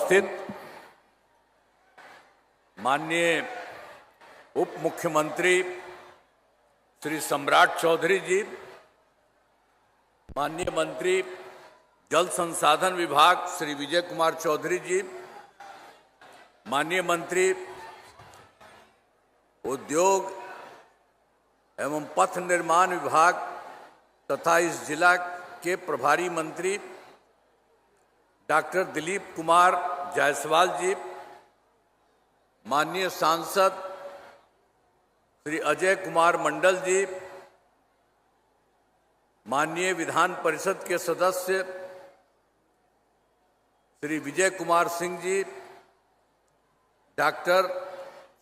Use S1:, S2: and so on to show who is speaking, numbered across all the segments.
S1: उपस्थित माननीय उप मुख्यमंत्री श्री सम्राट चौधरी जी, माननीय मंत्री जल संसाधन विभाग श्री विजय कुमार चौधरी जी, माननीय मंत्री उद्योग एवं पथ निर्माण विभाग तथा इस जिला के प्रभारी मंत्री डॉक्टर दिलीप कुमार जायसवाल जी, माननीय सांसद श्री अजय कुमार मंडल जी, माननीय विधान परिषद के सदस्य श्री विजय कुमार सिंह जी, डॉक्टर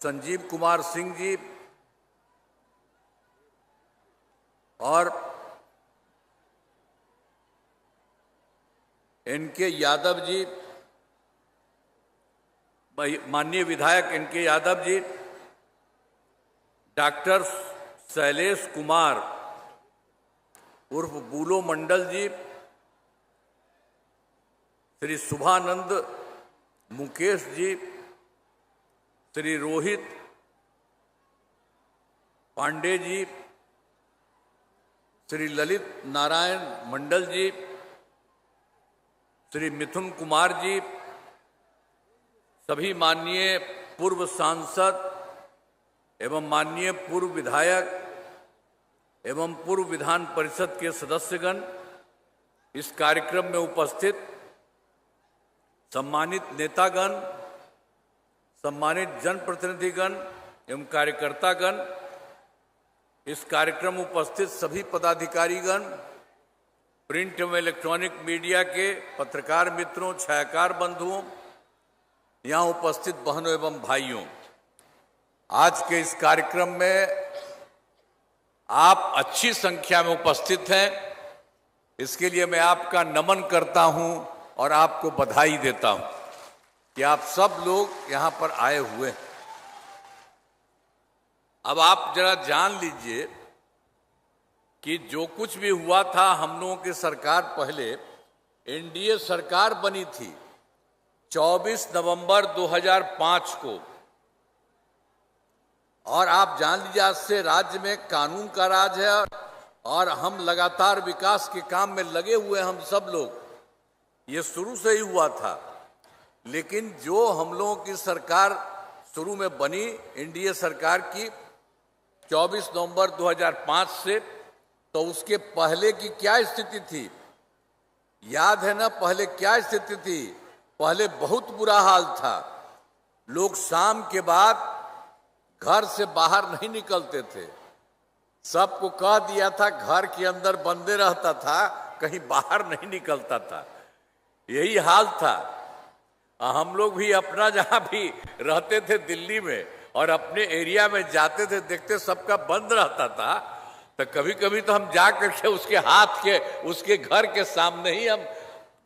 S1: संजीव कुमार सिंह जी और एनके यादव जी, माननीय विधायक एनके यादव जी, डॉक्टर शैलेश कुमार उर्फ बूलो मंडल जी, श्री शुभानंद मुकेश जी, श्री रोहित पांडे जी, श्री ललित नारायण मंडल जी, श्री मिथुन कुमार जी, सभी माननीय पूर्व सांसद एवं माननीय पूर्व विधायक एवं पूर्व विधान परिषद के सदस्यगण, इस कार्यक्रम में उपस्थित सम्मानित नेतागण, सम्मानित जनप्रतिनिधिगण एवं कार्यकर्तागण, इस कार्यक्रम में उपस्थित सभी पदाधिकारीगण, प्रिंट एवं इलेक्ट्रॉनिक मीडिया के पत्रकार मित्रों, छायाकार बंधुओं, यहाँ उपस्थित बहनों एवं भाइयों, आज के इस कार्यक्रम में आप अच्छी संख्या में उपस्थित हैं। इसके लिए मैं आपका नमन करता हूं और आपको बधाई देता हूं कि आप सब लोग यहाँ पर आए हुए हैं। अब आप जरा जान लीजिए कि जो कुछ भी हुआ था, हम लोगों की सरकार पहले एनडीए सरकार बनी थी 24 नवंबर 2005 को, और आप जान लीजिए आज से राज्य में कानून का राज है और हम लगातार विकास के काम में लगे हुए हम सब लोग। ये शुरू से ही हुआ था, लेकिन जो हम लोगों की सरकार शुरू में बनी एनडीए सरकार की 24 नवंबर 2005 से, तो उसके पहले की क्या स्थिति थी याद है ना? पहले क्या स्थिति थी? पहले बहुत बुरा हाल था। लोग शाम के बाद घर से बाहर नहीं निकलते थे। सबको कह दिया था घर के अंदर बंदे रहता था, कहीं बाहर नहीं निकलता था। यही हाल था। हम लोग भी अपना जहां भी रहते थे दिल्ली में और अपने एरिया में जाते थे, देखते सबका बंद रहता था, तो कभी कभी तो हम जा करके उसके हाथ के उसके घर के सामने ही हम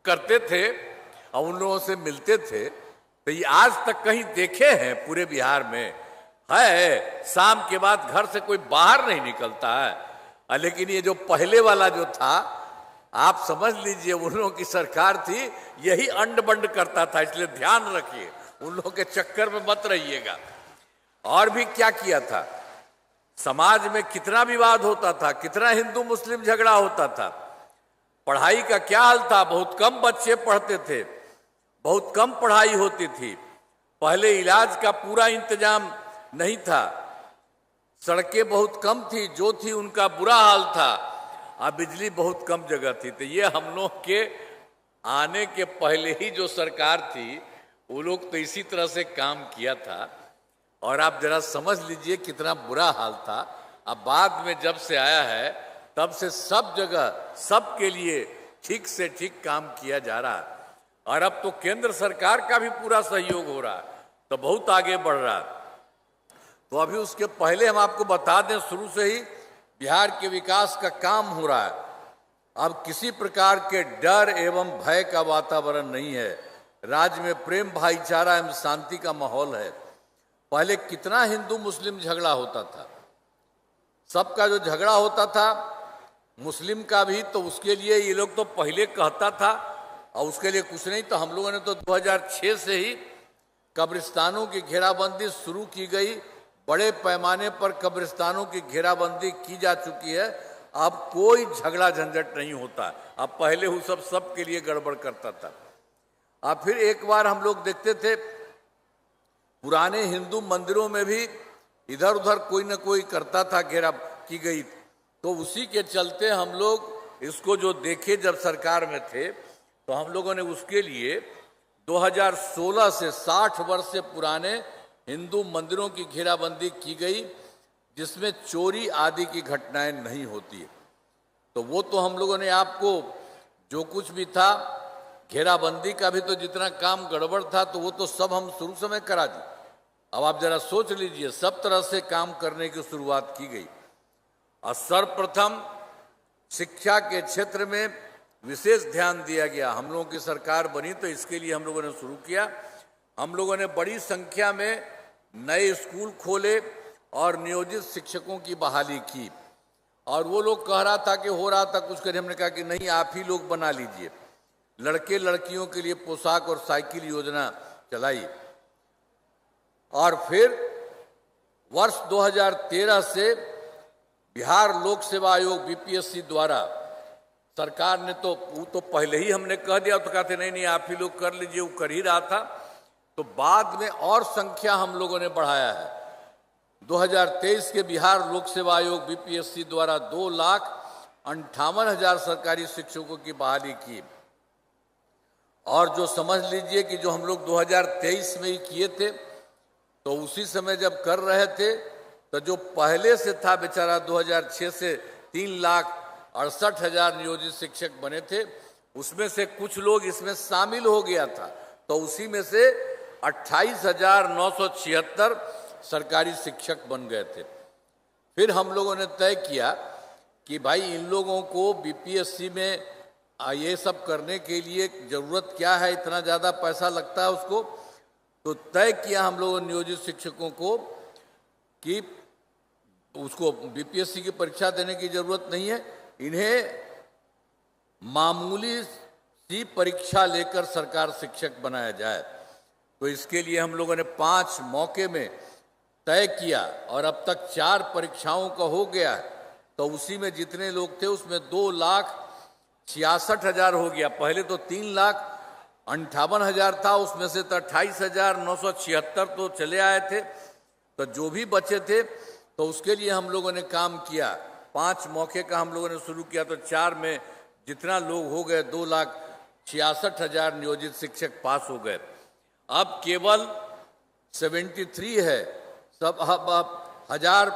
S1: करते थे और उन लोगों से मिलते थे। तो ये आज तक कहीं देखे हैं पूरे बिहार में है? शाम के बाद घर से कोई बाहर नहीं निकलता है। लेकिन ये जो पहले वाला जो था, आप समझ लीजिए उन लोगों की सरकार थी, यही अंड बंड करता था। इसलिए ध्यान रखिए, उन लोगों के चक्कर में मत रहिएगा। और भी क्या किया था, समाज में कितना विवाद होता था, कितना हिंदू मुस्लिम झगड़ा होता था। पढ़ाई का क्या हाल था, बहुत कम बच्चे पढ़ते थे, बहुत कम पढ़ाई होती थी। पहले इलाज का पूरा इंतजाम नहीं था, सड़कें बहुत कम थी, जो थी उनका बुरा हाल था, और बिजली बहुत कम जगह थी। तो ये हम लोग के आने के पहले ही जो सरकार थी, वो लोग तो इसी तरह से काम किया था। और आप जरा समझ लीजिए कितना बुरा हाल था। अब बाद में जब से आया है, तब से सब जगह सबके लिए ठीक से ठीक काम किया जा रहा है। और अब तो केंद्र सरकार का भी पूरा सहयोग हो रहा है, तो बहुत आगे बढ़ रहा है। तो अभी उसके पहले हम आपको बता दें, शुरू से ही बिहार के विकास का काम हो रहा है। अब किसी प्रकार के डर एवं भय का वातावरण नहीं है। राज्य में प्रेम, भाईचारा एवं शांति का माहौल है। पहले कितना हिंदू मुस्लिम झगड़ा होता था, सबका जो झगड़ा होता था, मुस्लिम का भी, तो उसके लिए ये लोग तो पहले कहता था और उसके लिए कुछ नहीं तो हम लोगों ने तो 2006 से ही कब्रिस्तानों की घेराबंदी शुरू की गई। बड़े पैमाने पर कब्रिस्तानों की घेराबंदी की जा चुकी है। अब कोई झगड़ा झंझट नहीं होता। अब पहले वो सब के लिए गड़बड़ करता था। अब फिर एक बार हम लोग देखते थे पुराने हिंदू मंदिरों में भी इधर उधर कोई न कोई करता था, घेरा की गई। तो उसी के चलते हम लोग इसको जो देखे जब सरकार में थे तो हम लोगों ने उसके लिए 2016 से 60 वर्ष से पुराने हिंदू मंदिरों की घेराबंदी की गई, जिसमें चोरी आदि की घटनाएं नहीं होती। तो वो तो हम लोगों ने आपको जो कुछ भी था घेराबंदी का भी तो जितना काम गड़बड़ था तो वो तो सब हम शुरू समय करा दी। अब आप जरा सोच लीजिए, सब तरह से काम करने की शुरुआत की गई। और सर्वप्रथम शिक्षा के क्षेत्र में विशेष ध्यान दिया गया। हम लोगों की सरकार बनी तो इसके लिए हम लोगों ने शुरू किया। हम लोगों ने बड़ी संख्या में नए स्कूल खोले और नियोजित शिक्षकों की बहाली की। और वो लोग कह रहा था कि हो रहा था कुछ करिए, हमने कहा कि नहीं, आप ही लोग बना लीजिए। लड़के लड़कियों के लिए पोशाक और साइकिल योजना चलाई। और फिर वर्ष 2013 से बिहार लोक सेवा आयोग बीपीएससी द्वारा सरकार ने तो वो तो पहले ही हमने कह दिया तो कहते नहीं आप ही लोग कर लीजिए, वो कर ही रहा था। तो बाद में और संख्या हम लोगों ने बढ़ाया है। 2023 के बिहार लोक सेवा आयोग बीपीएससी द्वारा 2,58,000 सरकारी शिक्षकों की बहाली की। और जो समझ लीजिए कि जो हम लोग 2023 में ही किए थे तो उसी समय जब कर रहे थे तो जो पहले से था बेचारा 2006 से 3,68,000 नियोजित शिक्षक बने थे, उसमें से कुछ लोग इसमें शामिल हो गया था। तो उसी में से 28,976 सरकारी शिक्षक बन गए थे। फिर हम लोगों ने तय किया कि भाई इन लोगों को बीपीएससी में ये सब करने के लिए जरूरत क्या है, इतना ज़्यादा पैसा लगता है उसको। तो तय किया हम लोगों नियोजित शिक्षकों को कि उसको बीपीएससी की परीक्षा देने की जरूरत नहीं है, इन्हें मामूली सी परीक्षा लेकर सरकार शिक्षक बनाया जाए। तो इसके लिए हम लोगों ने 5 मौके में तय किया और अब तक 4 परीक्षाओं का हो गया है। तो उसी में जितने लोग थे उसमें 2,66,000 हो गया। पहले तो 3,58,000 था, उसमें से तो 28,976 तो चले आए थे। तो जो भी बचे थे तो उसके लिए हम लोगों ने काम किया। 5 मौके का हम लोगों ने शुरू किया तो 4 में जितना लोग हो गए 2,66,000 नियोजित शिक्षक पास हो गए। अब केवल 73 है, सब अब 1,000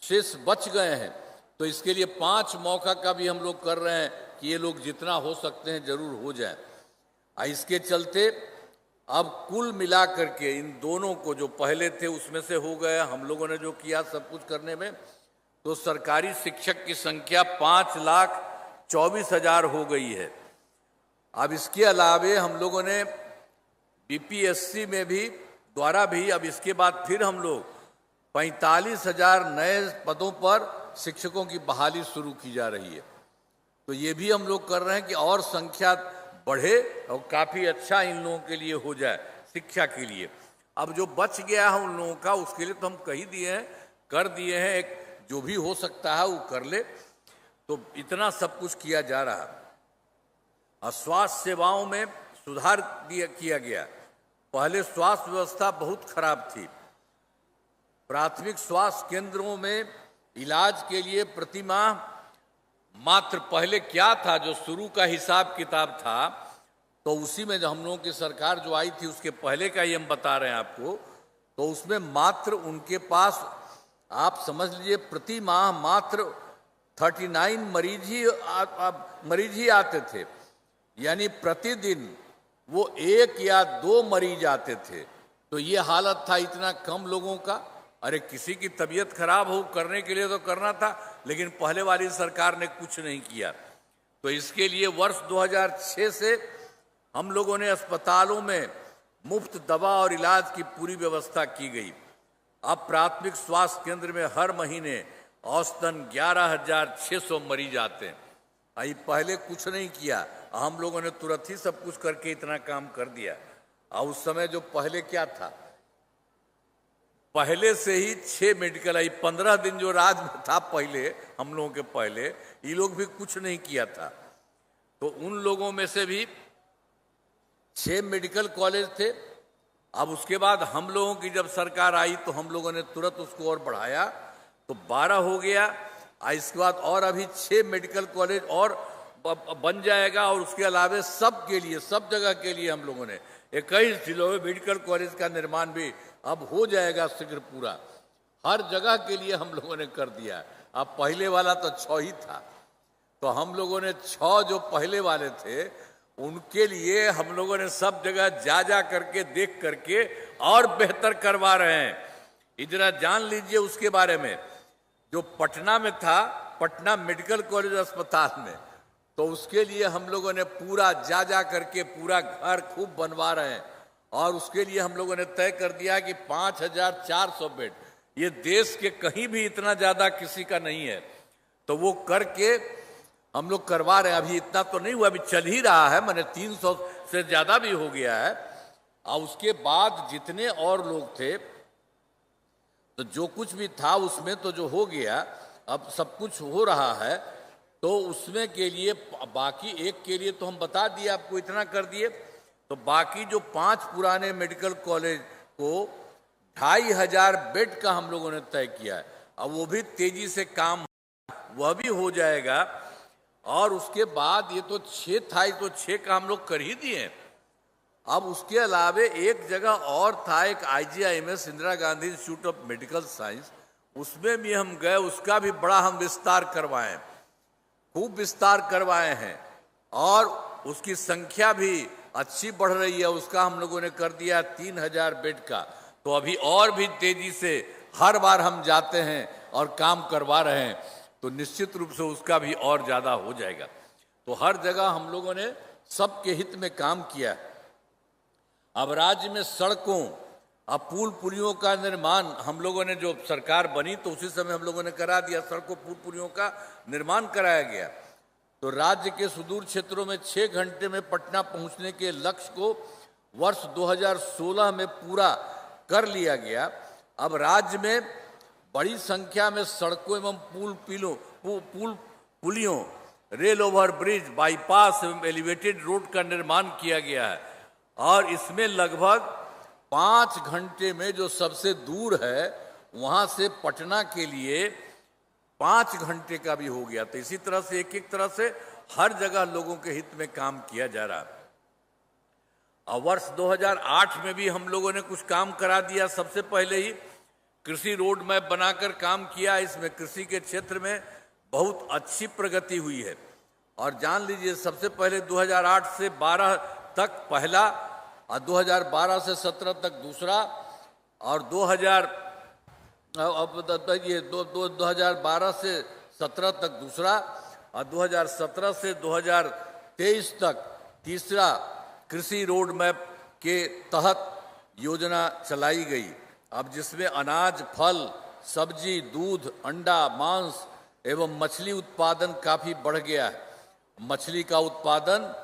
S1: शेष बच गए हैं। तो इसके लिए 5 मौका का भी हम लोग कर रहे हैं कि ये लोग जितना हो सकते हैं जरूर हो जाए। इसके चलते अब कुल मिलाकर के इन दोनों को जो पहले थे उसमें से हो गए, हम लोगों ने जो किया सब कुछ करने में, तो सरकारी शिक्षक की संख्या 5,24,000 हो गई है। अब इसके अलावे हम लोगों ने बीपीएससी में भी द्वारा भी अब इसके बाद फिर हम लोग 45,000 नए पदों पर शिक्षकों की बहाली शुरू की जा रही है। तो ये भी हम लोग कर रहे हैं कि और संख्या बढ़े और काफ़ी अच्छा इन लोगों के लिए हो जाए शिक्षा के लिए। अब जो बच गया है उन लोगों का, उसके लिए तो हम कह दिए हैं, कर दिए हैं, एक जो भी हो सकता है वो कर ले। तो इतना सब कुछ किया जा रहा है। और स्वास्थ्य सेवाओं में सुधार किया गया। पहले स्वास्थ्य व्यवस्था बहुत खराब थी। प्राथमिक स्वास्थ्य केंद्रों में इलाज के लिए प्रति माह मात्र पहले क्या था, जो शुरू का हिसाब किताब था, तो उसी में जो हम लोगों की सरकार जो आई थी उसके पहले का ही हम बता रहे हैं आपको, तो उसमें मात्र उनके पास आप समझ लीजिए प्रति माह मात्र 39 मरीज ही आते थे। यानी प्रतिदिन वो 1 या 2 मरीज आते थे। तो ये हालत था इतना कम लोगों का। अरे किसी की तबीयत खराब हो करने के लिए तो करना था, लेकिन पहले वाली सरकार ने कुछ नहीं किया। तो इसके लिए वर्ष 2006 से हम लोगों ने अस्पतालों में मुफ्त दवा और इलाज की पूरी व्यवस्था की गई। अब प्राथमिक स्वास्थ्य केंद्र में हर महीने औसतन 11,600 मरीज आते हैं। आई पहले कुछ नहीं किया, हम लोगों ने तुरंत ही सब कुछ करके इतना काम कर दिया। और उस समय जो पहले क्या था, पहले से ही 6 मेडिकल आई, 15 दिन जो राज में था पहले, हम लोगों के पहले ये लोग भी कुछ नहीं किया था। तो उन लोगों में से भी 6 मेडिकल कॉलेज थे। अब उसके बाद हम लोगों की जब सरकार आई तो हम लोगों ने तुरंत उसको और बढ़ाया, तो 12 हो गया। इसके बाद और अभी 6 मेडिकल कॉलेज और बन जाएगा। और उसके अलावे सब के लिए, सब जगह के लिए हम लोगों ने 21 जिलों में मेडिकल कॉलेज का निर्माण भी अब हो जाएगा शीघ्र पूरा। हर जगह के लिए हम लोगों ने कर दिया। अब पहले वाला तो 6 ही था, तो हम लोगों ने 6 जो पहले वाले थे उनके लिए हम लोगों ने सब जगह जा करके देख करके और बेहतर करवा रहे हैं। इधर जान लीजिए उसके बारे में, जो पटना में था, पटना मेडिकल कॉलेज अस्पताल में, तो उसके लिए हम लोगों ने पूरा जा करके पूरा घर खूब बनवा रहे हैं। और उसके लिए हम लोगों ने तय कर दिया कि 5400 बेड, ये देश के कहीं भी इतना ज्यादा किसी का नहीं है, तो वो करके हम लोग करवा रहे हैं। अभी इतना तो नहीं हुआ, अभी चल ही रहा है, मैंने 300 से ज्यादा भी हो गया है। और उसके बाद जितने और लोग थे, तो जो कुछ भी था उसमें तो जो हो गया, अब सब कुछ हो रहा है, तो उसमें के लिए बाकी एक के लिए तो हम बता दिए आपको, इतना कर दिए। तो बाकी जो 5 पुराने मेडिकल कॉलेज को 2500 बेड का हम लोगों ने तय किया है। अब वो भी तेजी से काम वह भी हो जाएगा। और उसके बाद ये तो 6 था, ये तो 6 का हम लोग कर ही दिए। अब उसके अलावे एक जगह और था, एक IGIMS Indira Gandhi institute of medical science, उसमें भी हम गए, उसका भी बड़ा हम विस्तार करवाए, खूब विस्तार करवाए हैं। और उसकी संख्या भी अच्छी बढ़ रही है, उसका हम लोगों ने कर दिया 3000 बेड का। तो अभी और भी तेजी से हर बार हम जाते हैं और काम करवा रहे हैं, तो निश्चित रूप से उसका भी और ज्यादा हो जाएगा। तो हर जगह हम लोगों ने सबके हित में काम किया। अब राज्य में सड़कों, अब पुल पुलियों का निर्माण हम लोगों ने, जो सरकार बनी तो उसी समय हम लोगों ने करा दिया, सड़कों पुल पुलियों का निर्माण कराया गया। तो राज्य के सुदूर क्षेत्रों में 6 घंटे में पटना पहुंचने के लक्ष्य को वर्ष 2016 में पूरा कर लिया गया। अब राज्य में बड़ी संख्या में सड़कों एवं पुलियों, रेल ओवर ब्रिज, बाईपास एवं एलिवेटेड रोड का निर्माण किया गया है। और इसमें लगभग 5 घंटे में जो सबसे दूर है वहां से पटना के लिए 5 घंटे का भी हो गया। तो इसी तरह से एक तरह से हर जगह लोगों के हित में काम किया जा रहा है। और वर्ष 2008 में भी हम लोगों ने कुछ काम करा दिया। सबसे पहले ही कृषि रोड मैप बनाकर काम किया। इसमें कृषि के क्षेत्र में बहुत अच्छी प्रगति हुई है। और जान लीजिए, सबसे पहले 2008 से 12 तक पहला, और 2012 से 17 तक दूसरा, और 2012 से 17 तक दूसरा, और 2017 से 2023 तक तीसरा कृषि रोड मैप के तहत योजना चलाई गई। अब जिसमें अनाज, फल, सब्जी, दूध, अंडा, मांस एवं मछली उत्पादन काफी बढ़ गया है। मछली का उत्पादन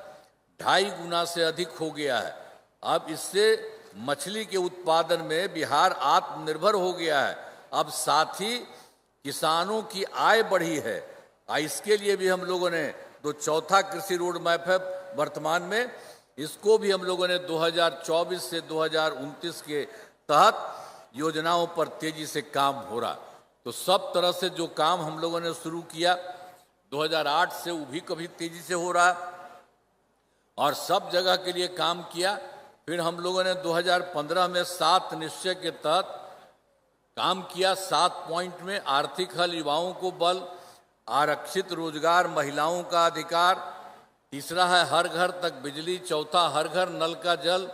S1: 2.5 गुना से अधिक हो गया है। अब इससे मछली के उत्पादन में बिहार आत्मनिर्भर हो गया है। अब साथ ही किसानों की आय बढ़ी है। इसके लिए भी हम लोगों ने जो चौथा कृषि रोड मैप है वर्तमान में, इसको भी हम लोगों ने 2024 से 2029 के तहत योजनाओं पर तेजी से काम हो रहा। तो सब तरह से जो काम हम लोगों ने शुरू किया 2008 से, वो भी कभी तेजी से हो रहा और सब जगह के लिए काम किया। फिर हम लोगों ने 2015 में 7 निश्चय के तहत काम किया। 7 पॉइंट में आर्थिक हल, युवाओं को बल, आरक्षित रोजगार, महिलाओं का अधिकार, तीसरा है हर घर तक बिजली, चौथा हर घर नल का जल,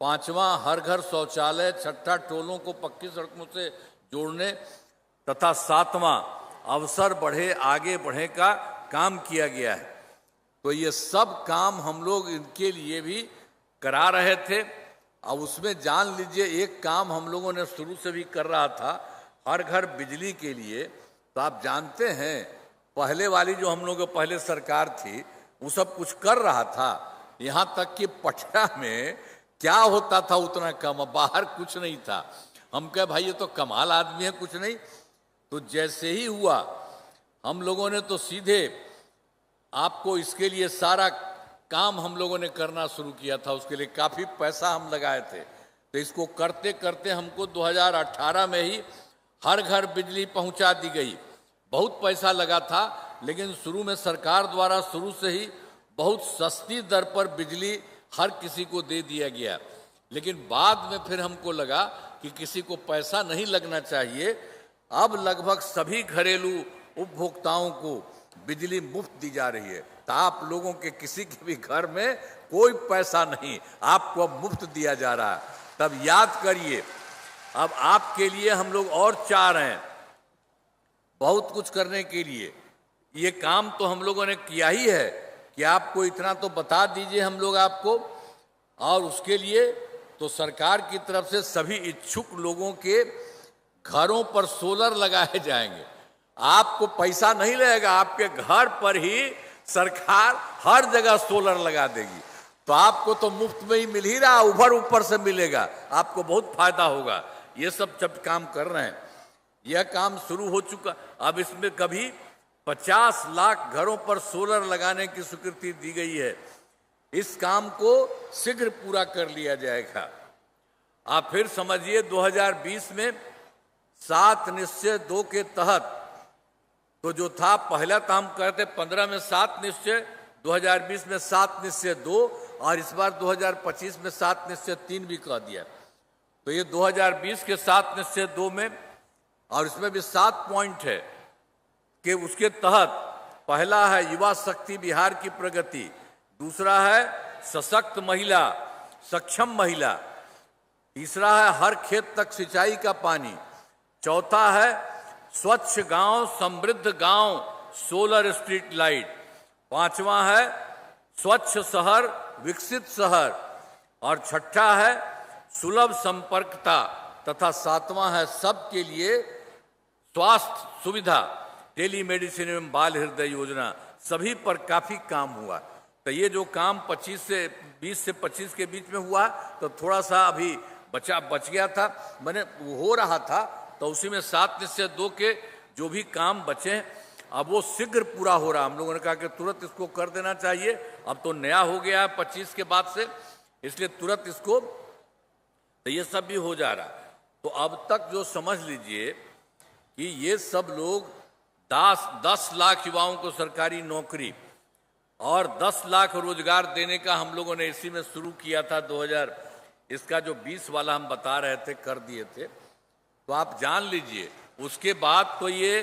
S1: पांचवा हर घर शौचालय, छठा टोलों को पक्की सड़कों से जोड़ने तथा सातवां अवसर बढ़े आगे बढ़े का काम किया गया है। तो ये सब काम हम लोग इनके लिए भी करा रहे थे। अब उसमें जान लीजिए, एक काम हम लोगों ने शुरू से भी कर रहा था, हर घर बिजली के लिए। तो आप जानते हैं पहले वाली जो हम लोगों की पहले सरकार थी वो सब कुछ कर रहा था। यहाँ तक कि पटना में क्या होता था उतना कम, बाहर कुछ नहीं था। हम कहे भाई ये तो कमाल आदमी है, कुछ नहीं। तो जैसे ही हुआ हम लोगों ने तो सीधे आपको इसके लिए सारा काम हम लोगों ने करना शुरू किया था, उसके लिए काफ़ी पैसा हम लगाए थे। तो इसको करते करते हमको 2018 में ही हर घर बिजली पहुंचा दी गई। बहुत पैसा लगा था, लेकिन शुरू में सरकार द्वारा शुरू से ही बहुत सस्ती दर पर बिजली हर किसी को दे दिया गया। लेकिन बाद में फिर हमको लगा कि किसी को पैसा नहीं लगना चाहिए। अब लगभग सभी घरेलू उपभोक्ताओं को बिजली मुफ्त दी जा रही है। तो आप लोगों के किसी के भी घर में कोई पैसा नहीं, आपको अब मुफ्त दिया जा रहा है। तब याद करिए, अब आपके लिए हम लोग और चाह रहे हैं बहुत कुछ करने के लिए। ये काम तो हम लोगों ने किया ही है कि आपको इतना तो बता दीजिए हम लोग आपको। और उसके लिए तो सरकार की तरफ से सभी इच्छुक लोगों के घरों पर सोलर लगाए जाएंगे। आपको पैसा नहीं लगेगा, आपके घर पर ही सरकार हर जगह सोलर लगा देगी। तो आपको तो मुफ्त में ही मिल ही रहा, ऊपर से मिलेगा, आपको बहुत फायदा होगा। ये सब जब काम कर रहे हैं, यह काम शुरू हो चुका। अब इसमें कभी 50 लाख घरों पर सोलर लगाने की स्वीकृति दी गई है। इस काम को शीघ्र पूरा कर लिया जाएगा। आप फिर समझिए 2020 में 7 निश्चय 2 के तहत तो जो था, पहला तो हम कहते 15 में 7 निश्चय, 2020 में 7 निश्चय 2 और इस बार 2025 में 7 निश्चय 3 भी कह दिया। तो ये 2020 के 7 निश्चय 2 में, और इसमें भी 7 पॉइंट है कि उसके तहत पहला है युवा शक्ति बिहार की प्रगति, दूसरा है सशक्त महिला, सक्षम महिला, तीसरा है हर खेत तक सिंचाई का पानी, चौथा है स्वच्छ गांव समृद्ध गांव सोलर स्ट्रीट लाइट, पांचवा है स्वच्छ शहर विकसित शहर, और छठा है सुलभ संपर्कता, तथा सातवां है सबके लिए स्वास्थ्य सुविधा, टेली मेडिसिन एवं बाल हृदय योजना। सभी पर काफी काम हुआ। तो ये जो काम 20 से 25 के बीच में हुआ, तो थोड़ा सा अभी बच गया था, मैंने हो रहा था। तो उसी में 7 निश्चय 2 के जो भी काम बचे, अब वो शीघ्र पूरा हो रहा। हम लोगों ने कहा कि तुरंत इसको कर देना चाहिए। अब तो नया हो गया है 25 के बाद से, इसलिए तुरंत इसको, तो ये सब भी हो जा रहा। तो अब तक जो समझ लीजिए कि ये सब लोग 10 लाख युवाओं को सरकारी नौकरी और 10 लाख रोजगार देने का हम लोगों ने इसी में शुरू किया था। 2000 इसका जो 20 वाला हम बता रहे थे कर दिए थे। तो आप जान लीजिए, उसके बाद तो ये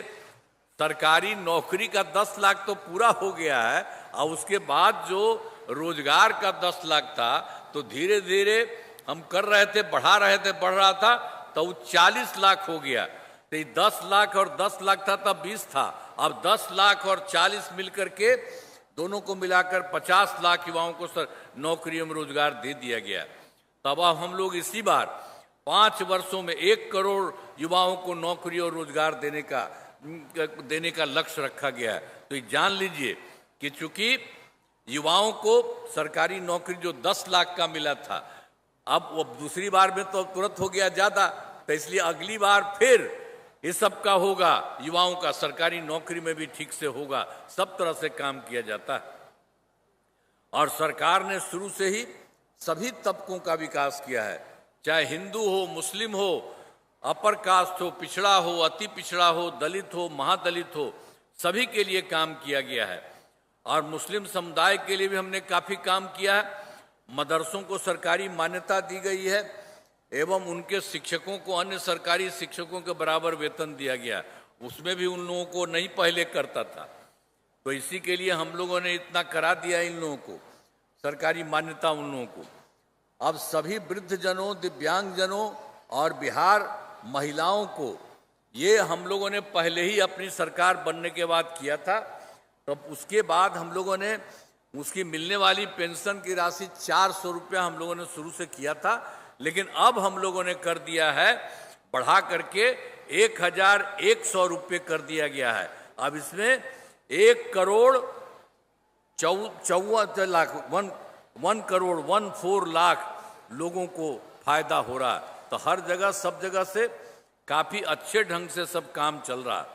S1: सरकारी नौकरी का 10 लाख तो पूरा हो गया है, और उसके बाद जो रोजगार का 10 लाख था, तो धीरे धीरे हम कर रहे थे, बढ़ रहा था, तो 40 लाख हो गया। तो 10 लाख और 10 लाख था तब 20 था, अब 10 लाख और 40 मिलकर के दोनों को मिलाकर 50 लाख युवाओं को नौकरी एवं रोजगार दे दिया गया। तब अब हम लोग इसी बार 5 वर्षों में 1 करोड़ युवाओं को नौकरी और रोजगार देने का लक्ष्य रखा गया है। तो ये जान लीजिए कि चूंकि युवाओं को सरकारी नौकरी जो 10 लाख का मिला था, अब वो दूसरी बार में तो तुरंत हो गया ज्यादा, तो इसलिए अगली बार फिर इस सब का होगा, युवाओं का सरकारी नौकरी में भी ठीक से होगा। सब तरह से काम किया जाता है। और सरकार ने शुरू से ही सभी तबकों का विकास किया है, चाहे हिंदू हो, मुस्लिम हो, अपर कास्ट हो, पिछड़ा हो, अति पिछड़ा हो, दलित हो, महादलित हो, सभी के लिए काम किया गया है। और मुस्लिम समुदाय के लिए भी हमने काफ़ी काम किया है। मदरसों को सरकारी मान्यता दी गई है एवं उनके शिक्षकों को अन्य सरकारी शिक्षकों के बराबर वेतन दिया गया। उसमें भी उन लोगों को नहीं पहले करता था, तो इसी के लिए हम लोगों ने इतना करा दिया इन लोगों को, सरकारी मान्यता उन लोगों को। अब सभी वृद्धजनों, दिव्यांगजनों और बिहार महिलाओं को ये हम लोगों ने पहले ही अपनी सरकार बनने के बाद किया था। तो उसके बाद हम लोगों ने उसकी मिलने वाली पेंशन की राशि 400 रुपया हम लोगों ने शुरू से किया था, लेकिन अब हम लोगों ने कर दिया है, बढ़ा करके 1100 रुपये कर दिया गया है। अब इसमें 1,54,00,000 1,14 लाख लोगों को फायदा हो रहा है। तो हर जगह सब जगह से काफी अच्छे ढंग से सब काम चल रहा है।